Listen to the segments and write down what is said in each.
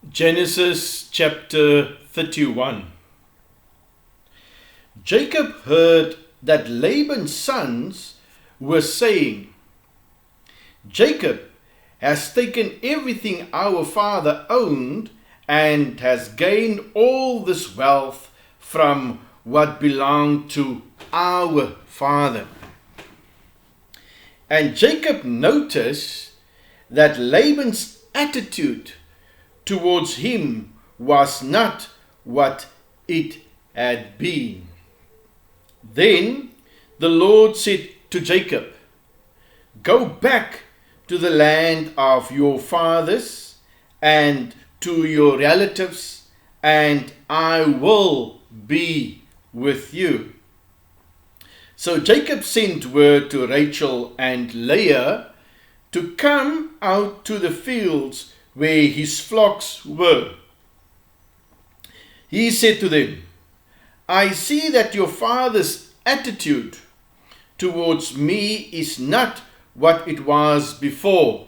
Genesis chapter 31. Jacob heard that Laban's sons were saying, "Jacob has taken everything our father owned and has gained all this wealth from what belonged to our father." And Jacob noticed that Laban's attitude towards him was not what it had been. Then the Lord said to Jacob, "Go back to the land of your fathers and to your relatives, and I will be with you." So Jacob sent word to Rachel and Leah to come out to the fields where his flocks were. He said to them, "I see that your father's attitude towards me is not what it was before,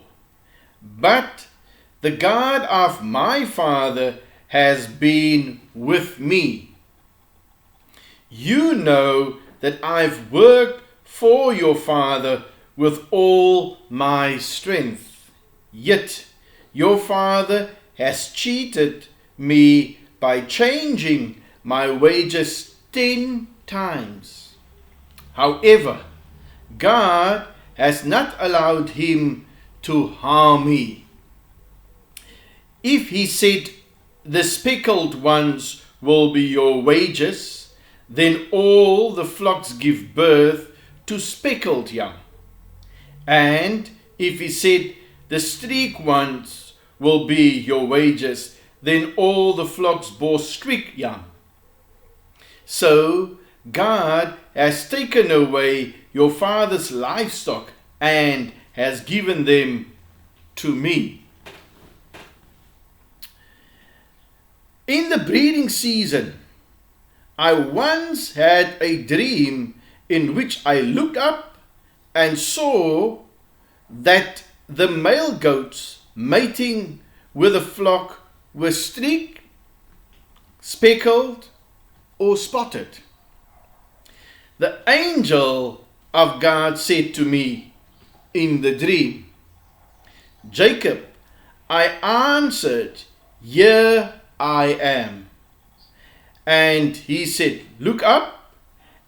but the God of my father has been with me. You know that I've worked for your father with all my strength, yet your father has cheated me by changing my wages 10 times. However, God has not allowed him to harm me. If he said, 'The speckled ones will be your wages,' then all the flocks give birth to speckled young. And if he said, 'The streaked ones will be your wages,' then all the flocks bore streaked young. So God has taken away your father's livestock and has given them to me." In the breeding season, I once had a dream in which I looked up and saw that the male goats mating with a flock were streaked, speckled, or spotted. The angel of God said to me in the dream, "Jacob." I answered, "Here I am." And he said, "Look up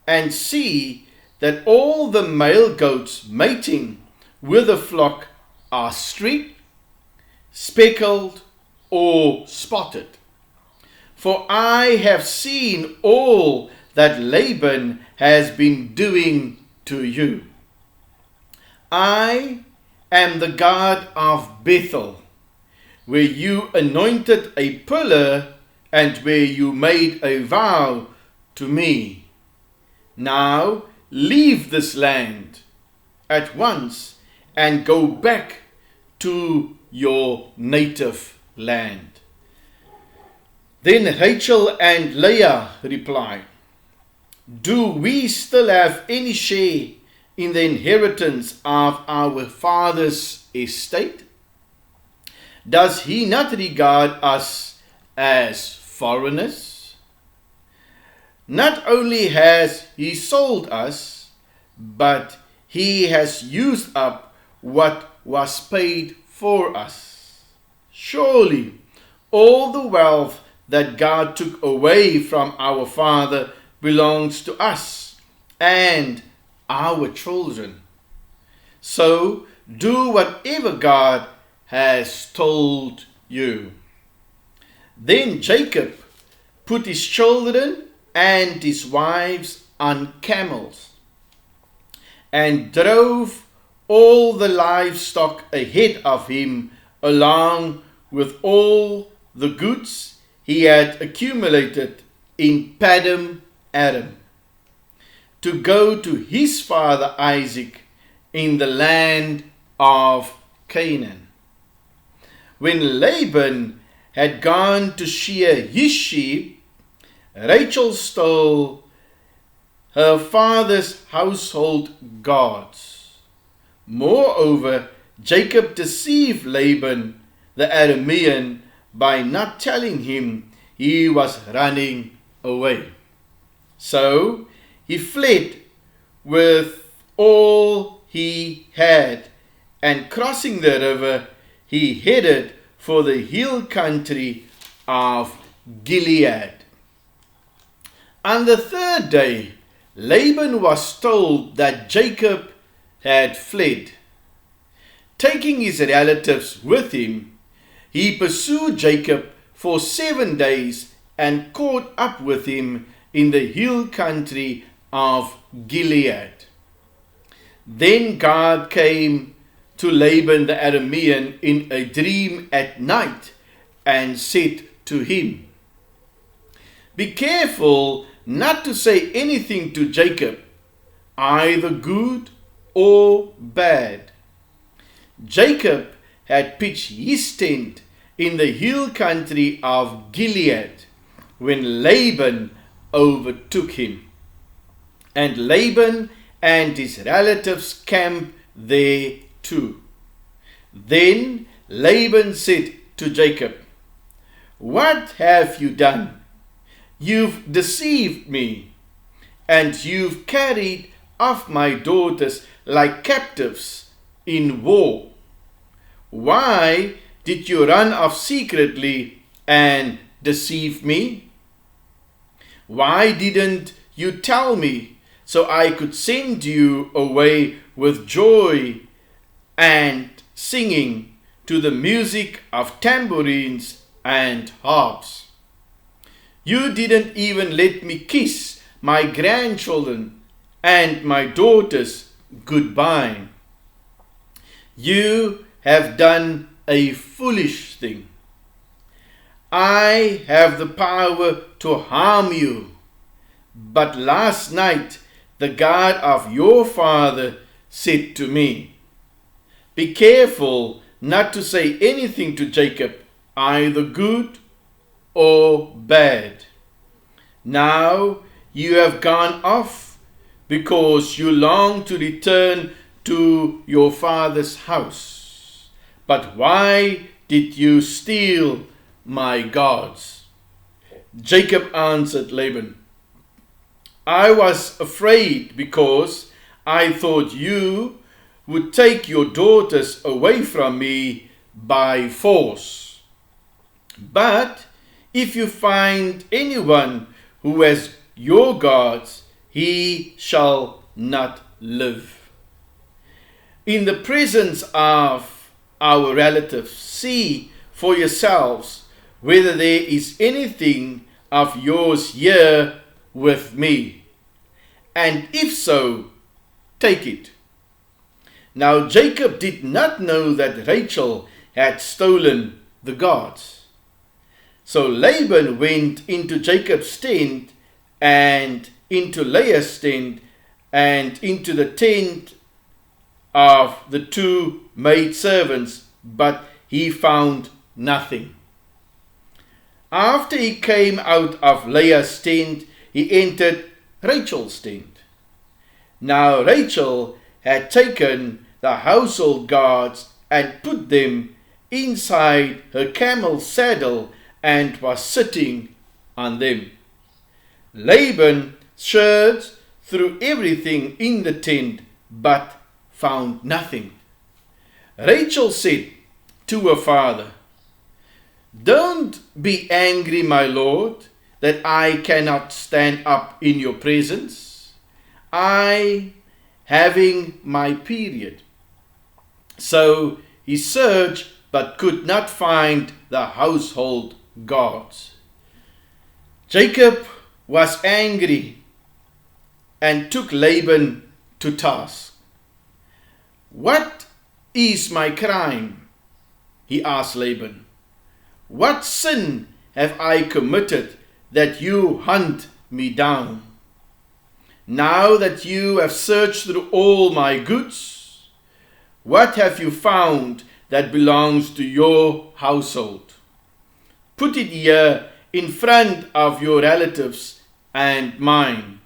and see that all the male goats mating with a flock are streaked, speckled, or spotted. For I have seen all that Laban has been doing to you. I am the God of Bethel, where you anointed a pillar and where you made a vow to me. Now leave this land at once and go back to your native land." Then Rachel and Leah replied, "Do we still have any share in the inheritance of our father's estate? Does he not regard us as foreigners? Not only has he sold us, but he has used up what was paid for us. Surely all the wealth that God took away from our father belongs to us and our children. So do whatever God has told you." Then Jacob put his children and his wives on camels and drove all the livestock ahead of him, along with all the goods he had accumulated in Paddan Aram, to go to his father Isaac in the land of Canaan. When Laban had gone to shear his sheep, Rachel stole her father's household gods. Moreover, Jacob deceived Laban the Aramean by not telling him he was running away. So he fled with all he had, and crossing the river, he headed for the hill country of Gilead. On the third day, Laban was told that Jacob had fled. Taking his relatives with him, he pursued Jacob for 7 days and caught up with him in the hill country of Gilead. Then God came to Laban the Aramean in a dream at night and said to him, "Be careful not to say anything to Jacob, either good or bad." Jacob had pitched his tent in the hill country of Gilead when Laban overtook him. And Laban and his relatives camped there too. Then Laban said to Jacob, "What have you done? You've deceived me, and you've carried off my daughters like captives in war. Why did you run off secretly and deceive me? Why didn't you tell me so I could send you away with joy and singing to the music of tambourines and harps? You didn't even let me kiss my grandchildren and my daughters goodbye. You have done a foolish thing. I have the power to harm you, but last night the God of your father said to me, 'Be careful not to say anything to Jacob, either good or bad.' Now you have gone off because you long to return to your father's house. But why did you steal my gods?" Jacob answered Laban, "I was afraid because I thought you would take your daughters away from me by force. But if you find anyone who has your gods, he shall not live. In the presence of our relatives, see for yourselves whether there is anything of yours here with me, and if so, take it." Now Jacob did not know that Rachel had stolen the gods. So Laban went into Jacob's tent and into Leah's tent and into the tent of the 2 maidservants, but he found nothing. After he came out of Leah's tent, he entered Rachel's tent. Now Rachel had taken the household gods and put them inside her camel's saddle and was sitting on them. Laban searched through everything in the tent, but found nothing. Rachel said to her father, "Don't be angry, my lord, that I cannot stand up in your presence. I having my period." So he searched but could not find the household gods. Jacob was angry and took Laban to task. "What is my crime?" he asked Laban. "What sin have I committed that you hunt me down? Now that you have searched through all my goods, what have you found that belongs to your household? Put it here in front of your relatives and mine,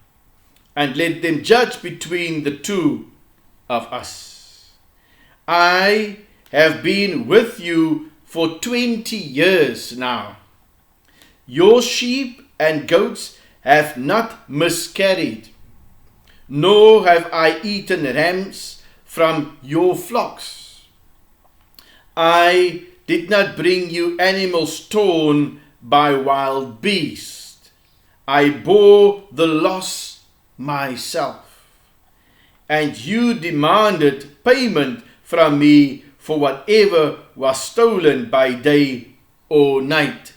and let them judge between the 2 of us. I have been with you for 20 years now. Your sheep and goats have not miscarried, nor have I eaten rams from your flocks. I did not bring you animals torn by wild beasts. I bore the loss myself, and you demanded payment from me for whatever was stolen by day or night.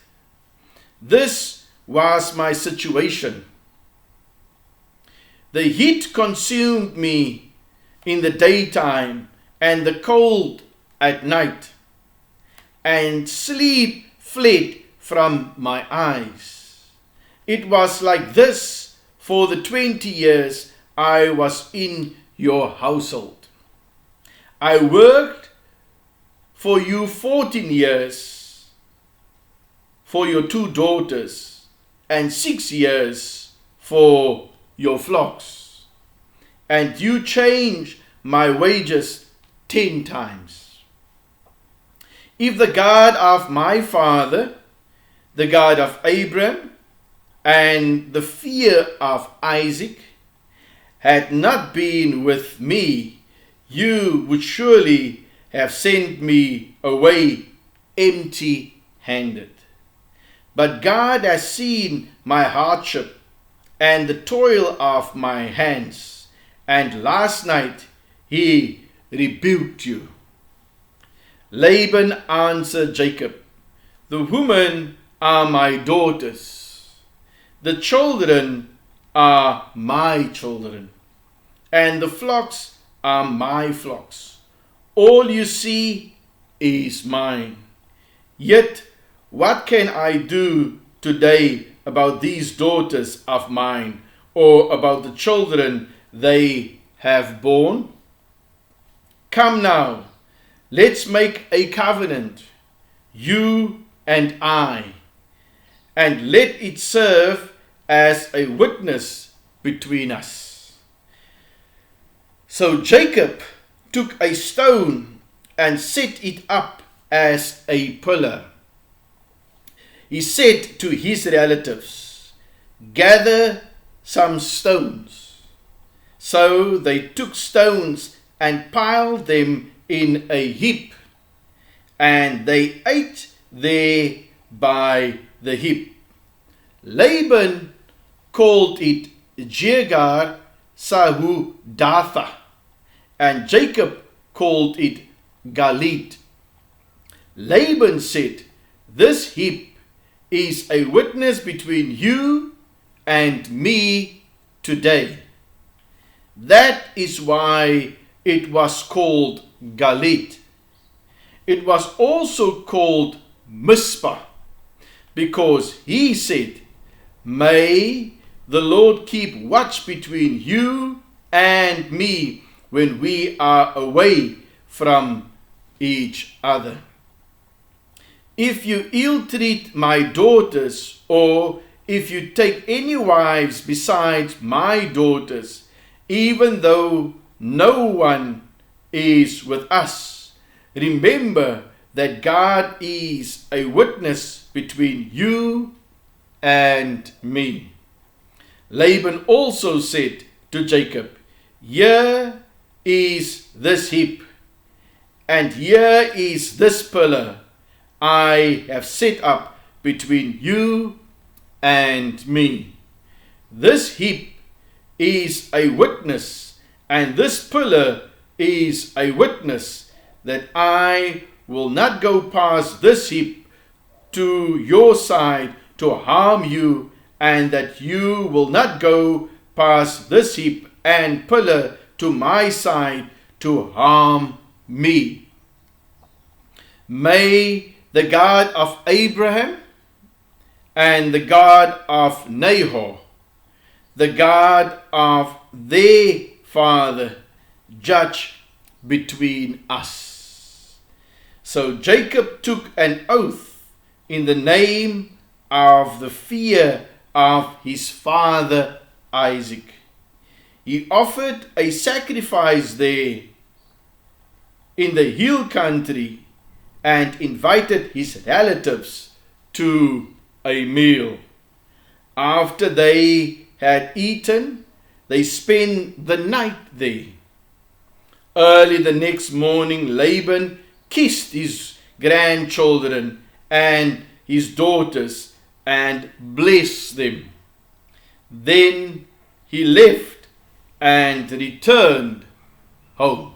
This was my situation. The heat consumed me in the daytime and the cold at night, and sleep fled from my eyes. It was like this for the 20 years I was in your household. I worked for you 14 years for your 2 daughters and 6 years for your flocks, and you changed my wages 10 times. If the God of my father, the God of Abraham, and the fear of Isaac had not been with me, you would surely have sent me away empty-handed. But God has seen my hardship and the toil of my hands, and last night he rebuked you. Laban answered Jacob, the women are my daughters, the children are my children, and the flocks are my flocks. All you see is mine. Yet what can I do today about these daughters of mine, or about the children they have borne? Come now, let's make a covenant, you and I, and let it serve as a witness between us. So Jacob took a stone and set it up as a pillar. He said to his relatives, gather some stones. So they took stones and piled them in a heap, and they ate there by the heap. Laban called it Jegar Sahudatha, and Jacob called it Galit. Laban said, this heap is a witness between you and me today. That is why it was called Galit. It was also called Mizpah, because he said, may the Lord keep watch between you and me when we are away from each other. If you ill-treat my daughters, or if you take any wives besides my daughters, even though no one is with us, remember that God is a witness between you and me. Laban also said to Jacob, here is this heap, and here is this pillar I have set up between you and me. This heap is a witness, and this pillar is a witness that I will not go past this heap to your side to harm you, and that you will not go past this heap and pillar to my side to harm me. May the God of Abraham and the God of Nahor, the God of their father, judge between us. So Jacob took an oath in the name of the fear of his father Isaac. He offered a sacrifice there in the hill country and invited his relatives to a meal. After they had eaten, they spent the night there. Early the next morning, Laban kissed his grandchildren and his daughters and blessed them. Then he left and returned home.